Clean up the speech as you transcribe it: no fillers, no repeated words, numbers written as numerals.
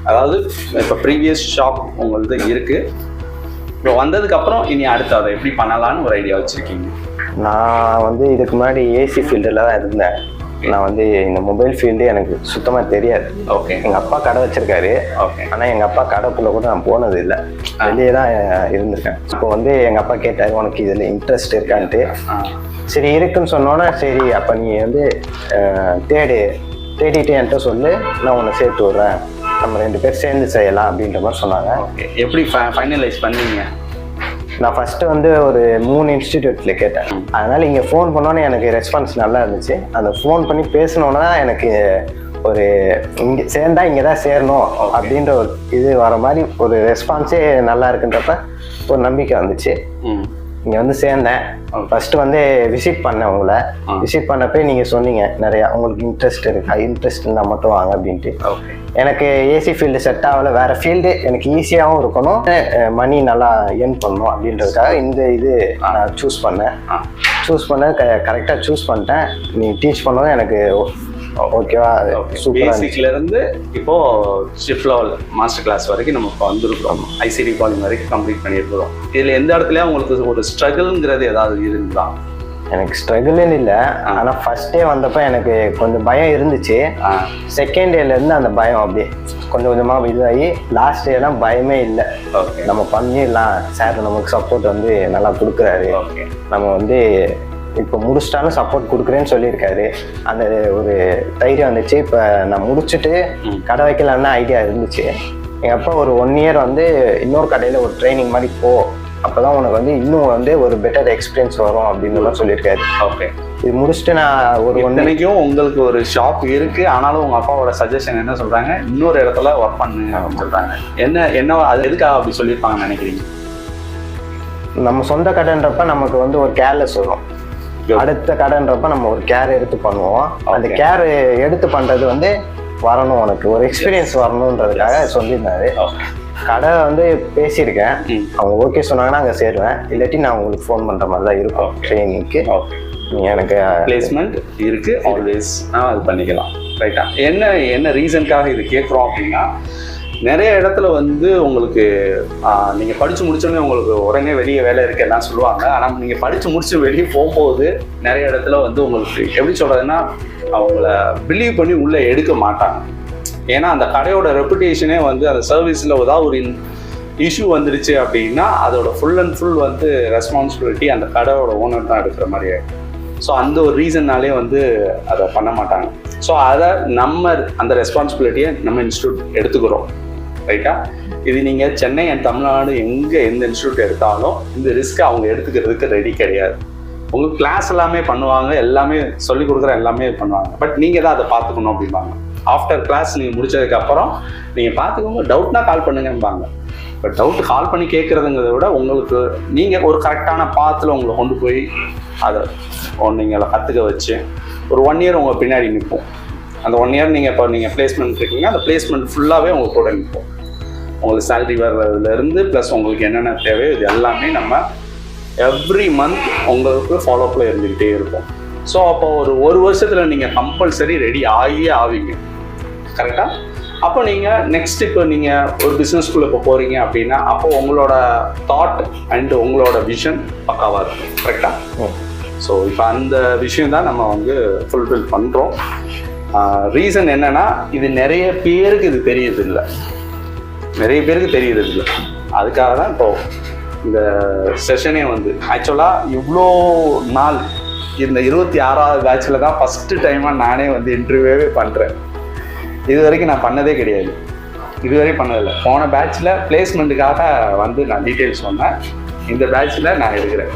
அதாவது இப்போ previous shop உங்களது இருக்குது, இப்போ வந்ததுக்கப்புறம் இனி அடுத்து அதை எப்படி பண்ணலான்னு ஒரு ஐடியா வச்சுருக்கீங்க? நான் வந்து இதுக்கு முன்னாடி ஏசி ஃபீல்டில் தான் இருந்தேன். நான் வந்து இந்த மொபைல் ஃபீல்டு எனக்கு சுத்தமாக தெரியாது. ஓகே. எங்கள் அப்பா கடை வச்சுருக்காரு. ஓகே. ஆனால் எங்கள் அப்பா கடைக்குள்ளே கூட நான் போனது இல்லை, வெளியே தான் இருந்திருக்கேன். இப்போ வந்து எங்கள் அப்பா கேட்டார் உனக்கு இதில் இன்ட்ரெஸ்ட் இருக்கான்ட்டு. சரி இருக்குன்னு சொன்னோன்னே சரி அப்போ நீ வந்து தேடிட்டு என்கிட்ட சொல்லு, நான் உன்னை சேர்த்து விட்றேன், நம்ம 2 பேர் சேர்ந்து செய்யலாம் அப்படின்ற மாதிரி சொன்னாங்க. ஓகே. எப்படி ஃபைனலைஸ் பண்ணீங்க? நான் ஃபஸ்ட்டு வந்து ஒரு 3 இன்ஸ்டிடியூட்டில் கேட்டேன். அதனால் இங்கே ஃபோன் பண்ணோன்னே எனக்கு ரெஸ்பான்ஸ் நல்லா இருந்துச்சு. அந்த ஃபோன் பண்ணி பேசினோன்னா தான் எனக்கு ஒரு இங்கே சேர்ந்தா இங்கே தான் சேரணும் அப்படின்ற ஒரு இது வர மாதிரி ஒரு ரெஸ்பான்ஸே நல்லா இருக்குன்றப்ப ஒரு நம்பிக்கை வந்துச்சு. இங்கே வந்து சேர்ந்தேன். ஃபஸ்ட்டு வந்து விசிட் பண்ணேன் உங்களை. விசிட் பண்ணப்போ நீங்கள் சொன்னீங்க நிறையா உங்களுக்கு இன்ட்ரெஸ்ட் இருக்கா, இன்ட்ரெஸ்ட் இருந்தால் மட்டும் வாங்க அப்படின்ட்டு. ஓகே. எனக்கு ஏசி ஃபீல்டு செட் ஆகலை, வேறு ஃபீல்டு எனக்கு ஈஸியாகவும் இருக்கணும், மணி நல்லா ஏர்ன் பண்ணணும் அப்படின்றதுக்காக இந்த இது நான் சூஸ் பண்ணேன். கரெக்டாக சூஸ் பண்ணிட்டேன். நீ டீச் பண்ணதும் எனக்கு ஓகேவா, பேசிக்ல இருந்து இப்போ ஷிஃப்ட் லெவல் மாஸ்டர் கிளாஸ் வரைக்கும் நம்ம இப்போ வந்திருக்கிறோம். ஐசிடி காலிங் வரைக்கும் கம்ப்ளீட் பண்ணியிருக்கிறோம். இதில் எந்த இடத்துலயும் உங்களுக்கு ஒரு ஸ்ட்ரகிள்ங்கிறது ஏதாவது இருந்தா? எனக்கு ஸ்ட்ரகிள்னு இல்லை, ஆனால் ஃபர்ஸ்ட் டே வந்தப்போ எனக்கு கொஞ்சம் பயம் இருந்துச்சு. செகண்ட் டேலேருந்து அந்த பயம் அப்படியே கொஞ்சம் கொஞ்சமாக இதுவாகி லாஸ்ட் டேலாம் பயமே இல்லை. ஓகே. நம்ம பண்ணிடலாம், சார் நமக்கு சப்போர்ட் வந்து நல்லா கொடுக்குறாரு. ஓகே. நம்ம வந்து இப்போ முடிச்சிட்டாலும் சப்போர்ட் கொடுக்குறேன்னு சொல்லியிருக்காரு. அந்த ஒரு தைரியம் வந்துச்சு. இப்போ நான் முடிச்சுட்டு கடை வைக்கலான்னு ஐடியா இருந்துச்சு. எங்கள் அப்பா ஒரு 1 இயர் வந்து இன்னொரு கடையில் ஒரு ட்ரைனிங் மாதிரி போ, அப்போ தான் உனக்கு வந்து இன்னும் வந்து ஒரு பெட்டர் எக்ஸ்பீரியன்ஸ் வரும் அப்படின்னு தான் சொல்லியிருக்காரு. ஓகே. இது முடிச்சுட்டு நான் ஒரு ஒன்றைக்கும் உங்களுக்கு ஒரு ஷாப் இருக்குது, ஆனாலும் உங்கள் அப்பாவோட சஜஷன் என்ன சொல்கிறாங்க, இன்னொரு இடத்துல ஒர்க் பண்ணு அப்படின்னு சொல்கிறாங்க. என்ன அது எதுக்காக அப்படி சொல்லியிருப்பாங்கன்னு நினைக்கிறீங்க? நம்ம சொந்த கடைன்றப்ப நமக்கு வந்து ஒரு கேர்லெஸ் வரும். அடுத்த கடைன்றப்ப நம்ம ஒரு கேர் எடுத்து பண்ணுவோம். அந்த கேர் எடுத்து பண்றது வந்து வரணும், உனக்கு ஒரு எக்ஸ்பீரியன்ஸ் வரணுன்றதுக்காக சொல்லியிருந்தாரு. கடை வந்து பேசியிருக்கேன், அவங்க ஓகே சொன்னாங்கன்னா அங்கே சேருவேன், இல்லாட்டி நான் உங்களுக்கு ஃபோன் பண்ணுற மாதிரி தான் இருக்கும் ட்ரைனிங்க்கு. எனக்கு பிளேஸ்மெண்ட் இருக்கு ஆல்வேஸ், அது பண்ணிக்கலாம். ரைட்டா? என்ன ரீசனுக்காக இது கேட்குறோம் அப்படின்னா, நிறைய இடத்துல வந்து உங்களுக்கு நீங்கள் படித்து முடிச்சோடனே உங்களுக்கு உடனே வெளியே வேலை இருக்குது எல்லாம் சொல்லுவாங்க. ஆனால் நீங்கள் படித்து முடிச்சு வெளியே போகும்போது நிறைய இடத்துல வந்து உங்களுக்கு எப்படி சொல்கிறதுன்னா, அவங்கள பிலீவ் பண்ணி உள்ளே எடுக்க மாட்டாங்க. ஏன்னா அந்த கடையோட ரெப்புடேஷனே வந்து அந்த சர்வீஸில் ஏதாவது ஒரு இஷ்யூ வந்துடுச்சு அப்படின்னா அதோட ஃபுல் அண்ட் ஃபுல் வந்து ரெஸ்பான்சிபிலிட்டி அந்த கடையோட ஓனர் தான் எடுக்கிற மாதிரி ஆகிடும். ஸோ அந்த ஒரு ரீசன்னாலே வந்து அதை பண்ண மாட்டாங்க. ஸோ அதை நம்ம அந்த ரெஸ்பான்சிபிலிட்டியை நம்ம இன்ஸ்டியூட் எடுத்துக்கிறோம். ரைட்டா? இது நீங்கள் சென்னை அண்ட் தமிழ்நாடு எந்த இன்ஸ்டியூட் எடுத்தாலும் இந்த ரிஸ்க்கை அவங்க எடுத்துக்கிறதுக்கு ரெடி கிடையாது. உங்களுக்கு கிளாஸ் எல்லாமே பண்ணுவாங்க, எல்லாமே சொல்லிக் கொடுக்குற எல்லாமே பண்ணுவாங்க, பட் நீங்கள் தான் அதை பார்த்துக்கணும் அப்படிம்பாங்க. ஆஃப்டர் கிளாஸ் நீங்கள் முடிச்சதுக்கப்புறம் நீங்கள் பார்த்துக்கோங்க, டவுட்னா கால் பண்ணுங்கம்பாங்க. பட் டவுட் கால் பண்ணி கேட்குறதுங்கிறத விட உங்களுக்கு நீங்கள் ஒரு கரெக்டான பாத்தில் உங்களை கொண்டு போய் அதை நீங்கள் கற்றுக்க வச்சு ஒரு 1 இயர் உங்கள் பின்னாடி நிற்போம். அந்த 1 இயர் நீங்கள் பிளேஸ்மெண்ட் இருக்கீங்க, அந்த பிளேஸ்மெண்ட் ஃபுல்லாகவே உங்கள் கூட நிற்போம். உங்களுக்கு சேலரி வர்றதுலேருந்து ப்ளஸ் உங்களுக்கு என்னென்ன தேவையோ இது எல்லாமே நம்ம எவ்ரி மந்த் உங்களுக்கு ஃபாலோஅப்பில் இருந்துக்கிட்டே இருக்கும். ஸோ அப்போ ஒரு வருஷத்தில் நீங்கள் கம்பல்சரி ரெடி ஆவீங்க. கரெக்டாக? அப்போ நீங்கள் நெக்ஸ்ட் இப்போ நீங்கள் ஒரு பிஸ்னஸ்குள்ளே இப்போ போகிறீங்க அப்படின்னா அப்போ உங்களோட தாட் அண்ட் உங்களோட விஷன் பக்காவாக இருக்கும். கரெக்டாக? ஸோ இப்போ அந்த விஷயம் தான் நம்ம வந்து ஃபுல்ஃபில் பண்ணுறோம். ரீசன் என்னென்னா, இது நிறைய பேருக்கு இது தெரியறதில்லை, அதுக்காக தான் இப்போ இந்த செஷனே வந்து ஆக்சுவலாக இவ்வளோ நாள் இந்த 26வது பேட்சில் தான் ஃபஸ்ட்டு டைமாக நானே வந்து இன்டர்வியூவே பண்ணுறேன். இது வரைக்கும் நான் பண்ணதே கிடையாது, இதுவரையும் பண்ணதில்லை. போன பேட்சில் பிளேஸ்மெண்ட்டுக்காக வந்து நான் டீட்டெயில்ஸ் சொன்னேன், இந்த பேட்சில் நான் எடுக்கிறேன்.